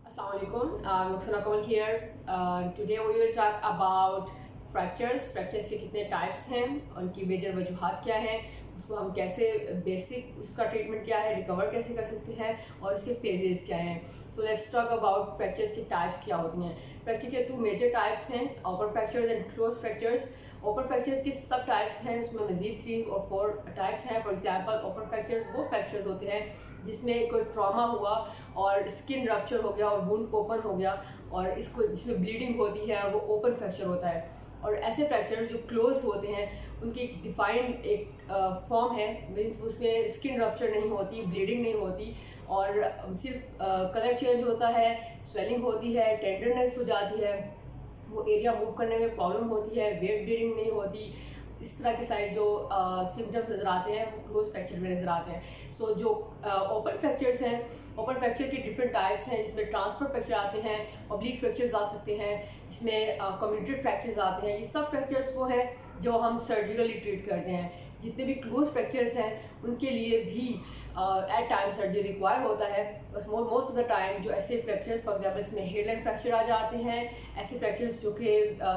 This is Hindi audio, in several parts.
Assalamu alaikum. Ruxana Kamal here. Today we will talk about fractures. Fractures के कितने types हैं, उनकी मेजर वजूहात क्या हैं, उसको हम कैसे बेसिक उसका ट्रीटमेंट क्या है, रिकवर कैसे कर सकते हैं और इसके फेजेस क्या हैं. So let's talk about fractures की टाइप्स क्या होती हैं. फ्रैक्चर के 2 मेजर टाइप्स हैं, open fractures and close fractures. Open fractures के सब टाइप्स हैं, उसमें मज़ीद 3 और 4 टाइप्स हैं. फॉर एग्जांपल ओपन फ्रैक्चर्स वो फ्रैक्चर्स होते हैं जिसमें कोई ट्रॉमा हुआ और स्किन रप्चर हो गया और वुंड ओपन हो गया और इसको जिसमें ब्लीडिंग होती है वो ओपन फ्रैक्चर होता है. और ऐसे फ्रैक्चर्स जो क्लोज होते हैं उनकी एक डिफाइंड एक फॉर्म है, मीन्स उसमें स्किन रप्चर नहीं होती, ब्लीडिंग नहीं होती और सिर्फ कलर चेंज होता है, स्वेलिंग होती है, टेंडरनेस हो जाती है, वो एरिया मूव करने में प्रॉब्लम होती है, वेट ब्लीडिंग नहीं होती. इस तरह के सारे जो सिम्टम्स नज़र आते हैं वो क्लोज फ्रैक्चर में नज़र आते हैं. सो जो ओपन फ्रैक्चर्स हैं, ओपन फ्रैक्चर के डिफरेंट टाइप्स हैं, जिसमें ट्रांसफर फ्रैक्चर आते हैं, ऑब्लिक फ्रैक्चर्स आ सकते हैं, इसमें कम्यूटेड फ्रैक्चर्स आते हैं. ये सब फ्रैक्चर्स वो हैं जो हम सर्जिकली ट्रीट करते हैं. जितने भी क्लोज फ्रैक्चर्स हैं उनके लिए भी एट टाइम सर्जरी रिक्वायर होता है. बस मोस्ट ऑफ द टाइम जो ऐसे फ्रैक्चर्स, फॉर एग्जांपल इसमें हेयरलाइन फ्रैक्चर आ जाते हैं, ऐसे फ्रैक्चर्स जो कि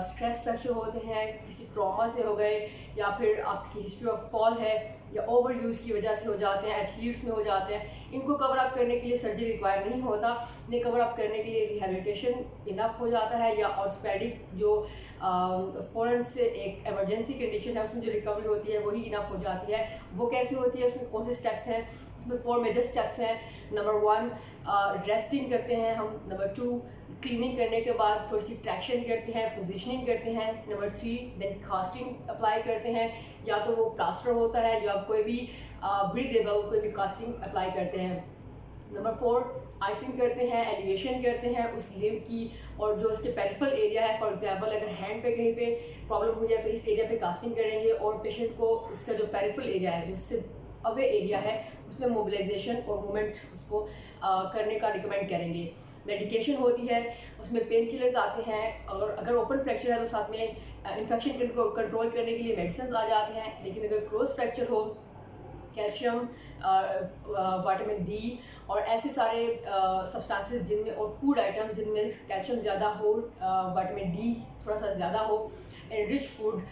स्ट्रेस फ्रैक्चर होते हैं, किसी ट्रॉमा से हो गए या फिर आपकी हिस्ट्री ऑफ फॉल है या ओवर यूज़ की वजह से हो जाते हैं, एथलीट्स में हो जाते हैं, इनको कवर अप करने के लिए सर्जरी रिक्वायर नहीं होता. इन्हें कवर अप करने के लिए रिहेबिलिटेशन इनफ हो जाता है या ऑर्थोपेडिक जो फ़ौरन से एक एमरजेंसी कंडीशन है उसमें जो रिकवरी होती है वही इनफ हो जाती है. वो कैसे होती है, उसमें कौन से स्टेप्स हैं, उसमें 4 मेजर स्टेप्स हैं. नंबर 1 रेस्टिंग करते हैं हम. नंबर 2 क्लीनिंग करने के बाद थोड़ी सी ट्रैक्शन करते हैं, पोजीशनिंग करते हैं. नंबर 3 देन कास्टिंग अप्लाई करते हैं, या तो वो प्लास्टर होता है या कोई भी ब्रीदेबल कोई भी कास्टिंग अप्लाई करते हैं. नंबर 4 आइसिंग करते हैं, एलिवेशन करते हैं उस लिम्ब की, और जो उसके पेरिफेरल एरिया है, फॉर एग्जांपल अगर हैंड पे कहीं पे प्रॉब्लम हुई है तो इस एरिया पे कास्टिंग करेंगे और पेशेंट को उसका जो पेरिफेरल एरिया है, जो उससे अवे एरिया है, उसमें मोबिलाइजेशन और मूवमेंट उसको करने का रिकमेंड करेंगे. मेडिकेशन होती है, उसमें पेन किलर्स आते हैं. अगर ओपन फ्रैक्चर है तो साथ में इन्फेक्शन कंट्रोल करने के लिए मेडिसिन आ जाते हैं. लेकिन अगर क्लोज फ्रैक्चर हो, कैल्शियम, विटामिन डी और ऐसे सारे सब्सटेंसेस जिनमें, और फूड आइटम्स जिनमें कैल्शियम ज़्यादा हो, विटामिन डी थोड़ा सा ज़्यादा हो, रिच फूड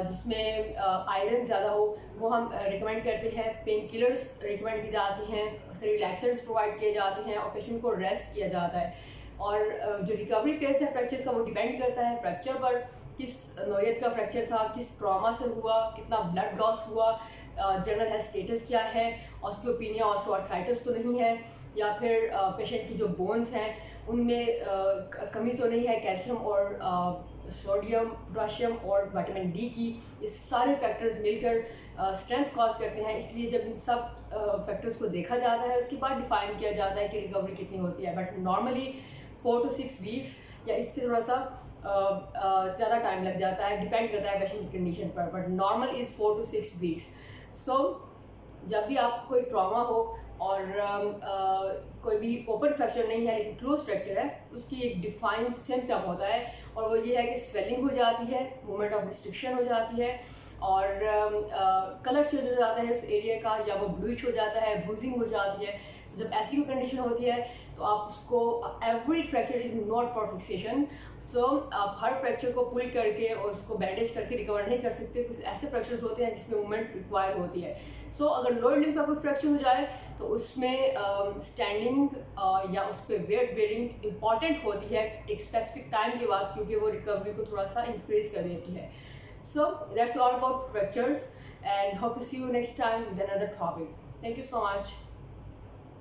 जिसमें आयरन ज़्यादा हो, वो हम रिकमेंड करते हैं. पेन किलर्स रिकमेंड की जाती हैं, रिलैक्सेंट्स प्रोवाइड किए जाते हैं और पेशेंट को रेस्ट किया जाता है. और जो रिकवरी फेस है फ्रैक्चर्स का वो डिपेंड करता है फ्रैक्चर पर, किस नौयत का फ्रैक्चर था, किस ट्रॉमा से हुआ, कितना ब्लड लॉस हुआ, जनरल हेल्थ स्टेटस क्या है, ऑस्टियोपेनिया ऑस्टियोआर्थराइटिस तो नहीं है, या फिर पेशेंट की जो बोन्स हैं उनमें कमी तो नहीं है कैल्शियम और सोडियम, पोटाशियम और विटामिन डी की. ये सारे फैक्टर्स मिलकर स्ट्रेंथ कॉज करते हैं. इसलिए जब इन सब फैक्टर्स को देखा जाता है उसके बाद डिफाइन किया जाता है कि रिकवरी कितनी होती है. बट नॉर्मली 4 to 6 वीक्स या इससे थोड़ा सा ज़्यादा टाइम लग जाता है, डिपेंड करता है पेशेंट की कंडीशन पर. But normal is 4 to 6 weeks. So जब भी आपको कोई ट्रॉमा हो और कोई भी ओपन फ्रैक्चर नहीं है लेकिन क्लोज फ्रैक्चर है, उसकी एक डिफाइंड सिम्टम होता है और वो ये है कि स्वेलिंग हो जाती है, मूवमेंट ऑफ रिस्ट्रिक्शन हो जाती है और कलर चेंज हो जाता है उस एरिया का, या वो ब्लूइश हो जाता है, ब्रूजिंग हो जाती है. तो जब ऐसी कोई कंडीशन होती है तो आप उसको, every fracture is not for fixation. So आप हर फ्रैक्चर को पुल करके और उसको बैंडेज करके रिकवर नहीं कर सकते. कुछ ऐसे फ्रैक्चर्स होते हैं जिसमें मूवमेंट रिक्वायर होती है. सो अगर लोअर लिम्ब का कोई फ्रैक्चर हो जाए तो उसमें स्टैंडिंग या उस पर वेट बेयरिंग इम्पॉर्टेंट होती है एक स्पेसिफिक टाइम के बाद, क्योंकि वो रिकवरी को थोड़ा सा इंक्रीज कर देती है. So that's all about fractures and hope to see you next time with another topic. Thank you so much.